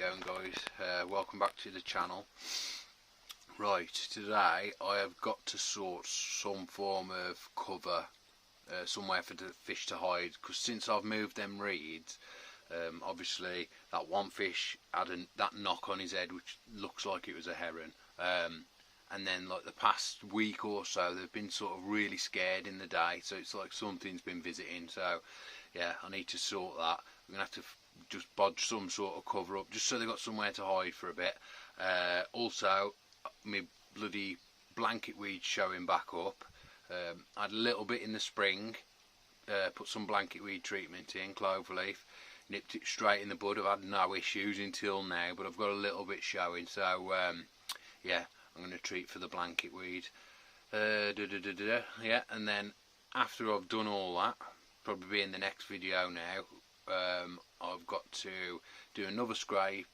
going, guys? Welcome back to the channel. Right, today I have got to sort some form of cover, somewhere for the fish to hide, because since I've moved them reeds, obviously that one fish had that knock on his head which looks like it was a heron, and then like the past week or so they've been sort of really scared in the day, so it's like something's been visiting. So yeah, I need to sort that. I'm gonna have to just bodge some sort of cover up just so they've got somewhere to hide for a bit. Also, my bloody blanket weed showing back up. I had a little bit in the spring, put some blanket weed treatment in, cloverleaf, nipped it straight in the bud. I've had no issues until now, but I've got a little bit showing, so yeah, I'm going to treat for the blanket weed. Yeah, and then after I've done all that, probably be in the next video now, I've got to do another scrape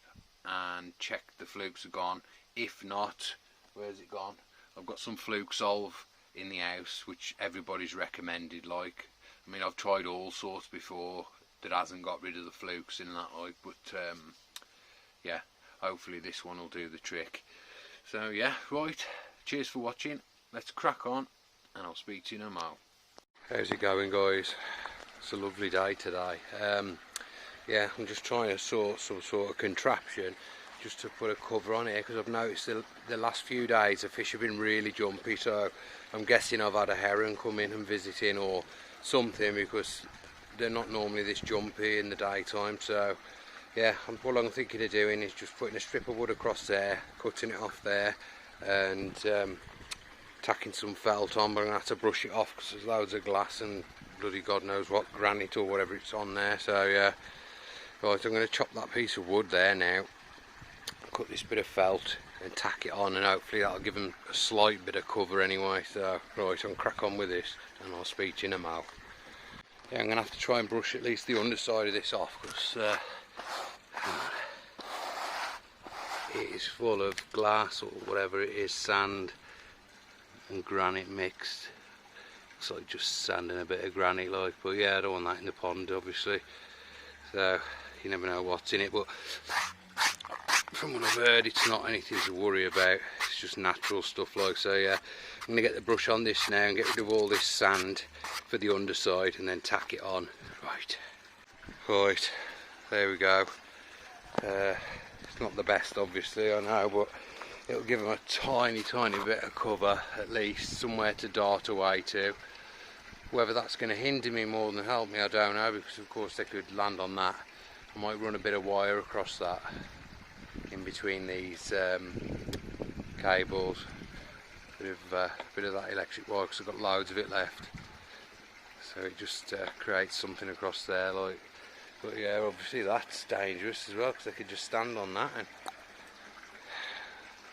and check the flukes are gone. If not, where's it gone? I've got some fluke solve in the house which everybody's recommended. Like, I mean, I've tried all sorts before that hasn't got rid of the flukes in that, like, but yeah, hopefully this one will do the trick. So yeah, right, cheers for watching, let's crack on and I'll speak to you no more. How's it going, guys? It's a lovely day today. Yeah, I'm just trying to sort some sort of contraption just to put a cover on it, because I've noticed the last few days the fish have been really jumpy, so I'm guessing I've had a heron come in and visiting or something, because they're not normally this jumpy in the daytime. So yeah, what I'm thinking of doing is just putting a strip of wood across there, cutting it off there, and tacking some felt on, but I'm going to have to brush it off because there's loads of glass and bloody God knows what, granite or whatever it's on there. So yeah, right, I'm going to chop that piece of wood there now, cut this bit of felt and tack it on, and hopefully that'll give them a slight bit of cover anyway. So right, I'll crack on with this and I'll speak to you in a mo. Yeah, I'm going to have to try and brush at least the underside of this off, because it is full of glass or whatever it is, sand and granite mixed. Looks like just sand and a bit of granite, like, but yeah, I don't want that in the pond obviously, so you never know what's in it. But from what I've heard, it's not anything to worry about, it's just natural stuff, like. So yeah, I'm going to get the brush on this now and get rid of all this sand for the underside and then tack it on. Right, there we go. It's not the best obviously, I know, but it'll give them a tiny bit of cover, at least somewhere to dart away to. Whether that's going to hinder me more than help me, I don't know, because of course they could land on that. I might run a bit of wire across that in between these cables, bit of that electric wire, because I've got loads of it left, so it just creates something across there, like. But yeah, obviously that's dangerous as well, because they could just stand on that, and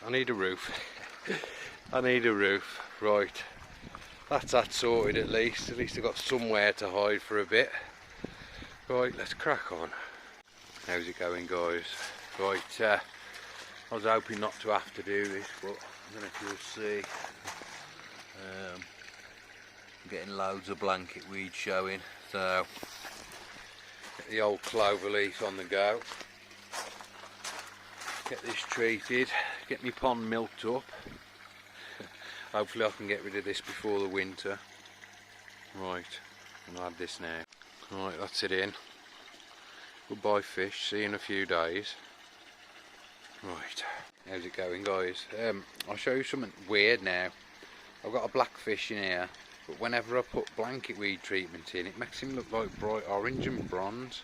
I need a roof. I need a roof. Right, that's that sorted at least. At least I've got somewhere to hide for a bit. Right, let's crack on. How's it going, guys? Right, I was hoping not to have to do this, but I don't know if you'll see. I'm getting loads of blanket weed showing, so get the old clover leaf on the go. Get this treated, get my pond milked up. Hopefully I can get rid of this before the winter. Right, I'll add this now. Right, that's it in. Goodbye fish, see you in a few days. Right, how's it going, guys? I'll show you something weird now. I've got a black fish in here, but whenever I put blanket weed treatment in, it makes him look like bright orange and bronze.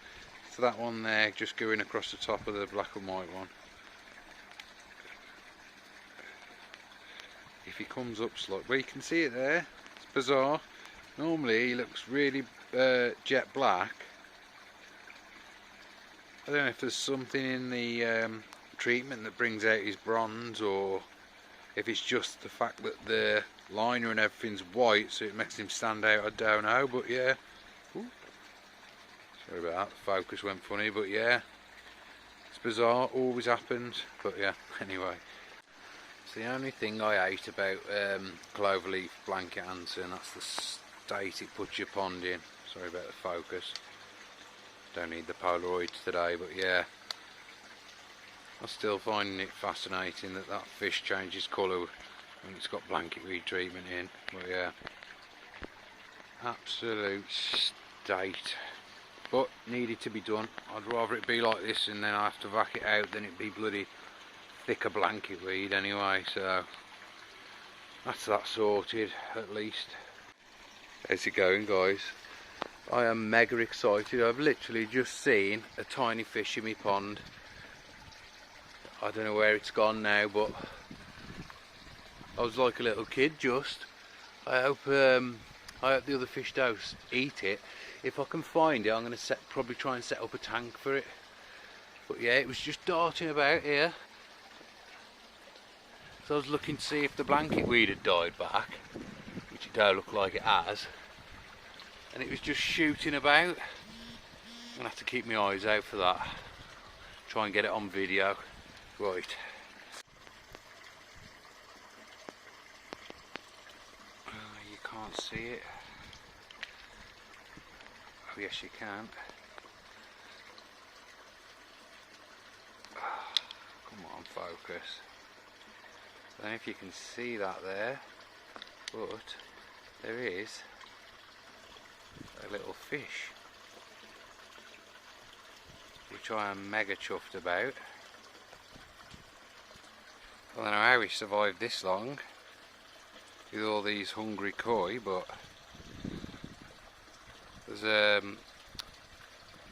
So that one there, just going across the top of the black and white one. If he comes up slightly, well, you can see it there, it's bizarre. Normally he looks really jet black. I don't know if there's something in the treatment that brings out his bronze, or if it's just the fact that the liner and everything's white so it makes him stand out, I don't know. But yeah, ooh, sorry about that, the focus went funny, but yeah, it's bizarre, always happens. But yeah, anyway, it's the only thing I hate about cloverleaf blanket answer, and that's the state it puts your pond in. Sorry about the focus, don't need the Polaroids today, but yeah, I'm still finding it fascinating that that fish changes colour when it's got blanket weed treatment in. But yeah, absolute state. But needed to be done. I'd rather it be like this and then I have to vac it out than it be bloody thicker blanket weed anyway. So that's that sorted at least. How's it going, guys? I am mega excited. I've literally just seen a tiny fish in my pond. I don't know where it's gone now, but I was like a little kid just. I hope the other fish don't eat it. If I can find it, I'm going to probably try and set up a tank for it. But yeah, it was just darting about here. So I was looking to see if the blanket weed had died back, which it don't look like it has. And it was just shooting about. I'm going to have to keep my eyes out for that. Try and get it on video. Right. You can't see it. Oh yes you can. Come on, focus. I don't know if you can see that there, but there is a little fish, which I am mega chuffed about. I don't know how he survived this long with all these hungry koi, but there's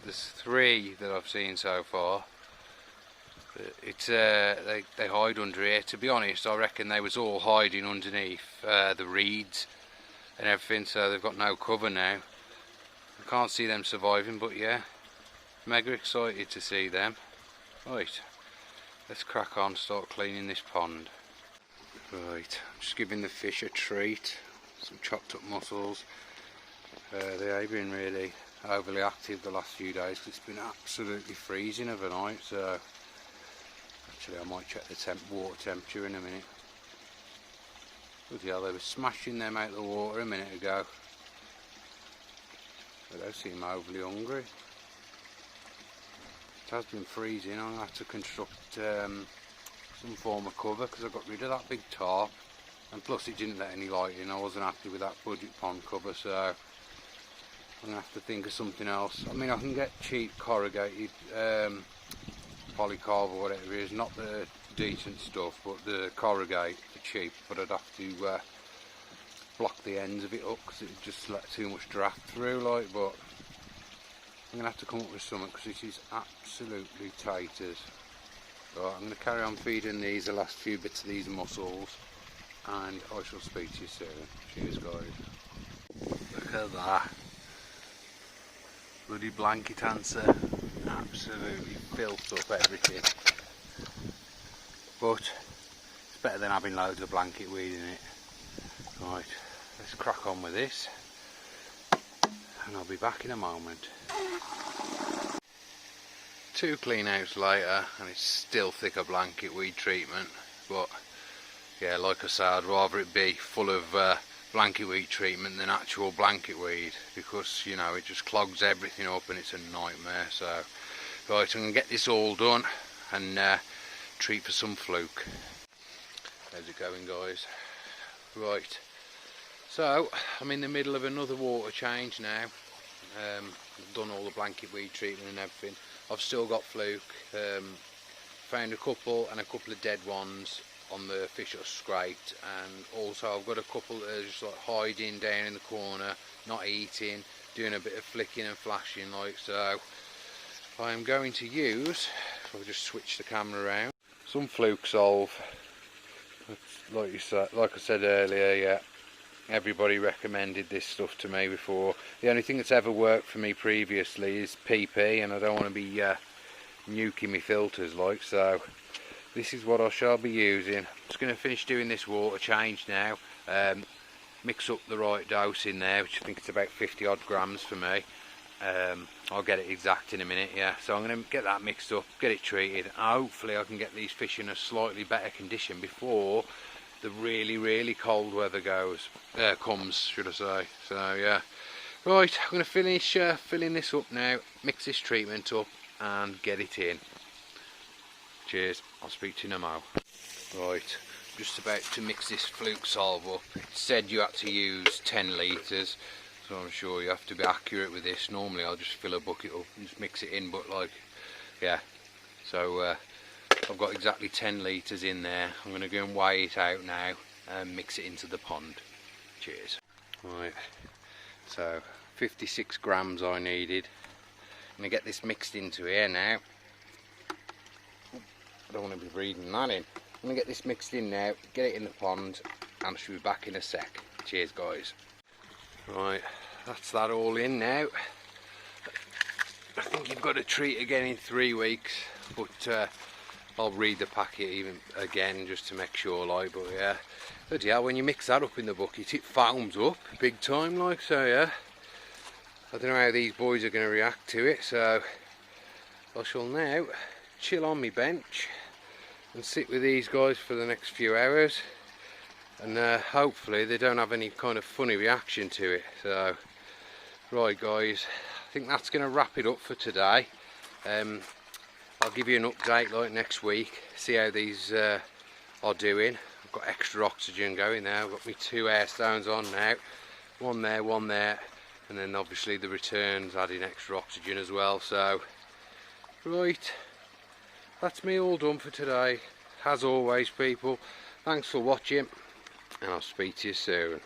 3 that I've seen so far. It's they hide under here. To be honest, I reckon they was all hiding underneath the reeds and everything, so they've got no cover now. I can't see them surviving, but yeah, mega excited to see them. Right, let's crack on, start cleaning this pond. Right, I'm just giving the fish a treat, some chopped up mussels. They have been really overly active the last few days because it's been absolutely freezing overnight, so actually I might check the water temperature in a minute. Bloody hell, they were smashing them out of the water a minute ago. They don't seem overly hungry. It has been freezing. I'm going to have to construct some form of cover because I got rid of that big tarp, and plus it didn't let any light in. I wasn't happy with that budget pond cover, so I'm going to have to think of something else. I mean, I can get cheap corrugated polycarb or whatever it is, not the decent stuff, but the corrugate for cheap, but I'd have to block the ends of it up because it would just let too much draft through, like. But I'm going to have to come up with something because it is absolutely taters. Right, I'm going to carry on feeding these, the last few bits of these mussels, and I shall speak to you soon. Cheers, guys. Look at that. Bloody blanket answer. Absolutely filth up everything. But it's better than having loads of blanket weed in it. Right, let's crack on with this, and I'll be back in a moment. 2 clean outs later and it's still thicker blanket weed treatment, but yeah, like I said, I'd rather it be full of blanket weed treatment than actual blanket weed, because you know it just clogs everything up and it's a nightmare. So right, I'm going to get this all done and treat for some fluke. How's it going, guys? Right, so I'm in the middle of another water change now. I've done all the blanket weed treatment and everything. I've still got fluke. Found a couple of dead ones on the fish that I scraped, and also I've got a couple that are just like hiding down in the corner, not eating, doing a bit of flicking and flashing, like so. I am going to use, if I just switch the camera around, some fluke solve. Like I said earlier, yeah, everybody recommended this stuff to me before. The only thing that's ever worked for me previously is PP, and I don't want to be nuking my filters, like so. This is what I shall be using. I'm just going to finish doing this water change now. Mix up the right dose in there, which I think it's about 50 odd grams for me. I'll get it exact in a minute, yeah. So I'm going to get that mixed up, get it treated, and hopefully I can get these fish in a slightly better condition before the really cold weather comes, should I say. So yeah, right, I'm going to finish filling this up now, mix this treatment up and get it in. Cheers, I'll speak to you in a mo. Right, just about to mix this fluke solve up. It said you had to use 10 litres, so I'm sure you have to be accurate with this. Normally I'll just fill a bucket up and just mix it in, but like, yeah, so I've got exactly 10 litres in there. I'm going to go and weigh it out now and mix it into the pond. Cheers. Right, so 56 grams I needed. I'm going to get this mixed into here now. I don't want to be breathing that in. I'm going to get this mixed in now, get it in the pond, and I should be back in a sec. Cheers guys. Right, that's that all in now. I think you've got to treat again in 3 weeks, but I'll read the packet even again just to make sure, like, but yeah. But yeah, when you mix that up in the bucket, it foams up big time, like, so yeah. I don't know how these boys are going to react to it, so I shall now chill on my bench and sit with these guys for the next few hours, and hopefully they don't have any kind of funny reaction to it. So right guys, I think that's going to wrap it up for today. I'll give you an update like next week, see how these are doing. I've got extra oxygen going now. I've got my 2 air stones on now, one there, and then obviously the returns adding extra oxygen as well. So right, that's me all done for today. As always people, thanks for watching, and I'll speak to you soon.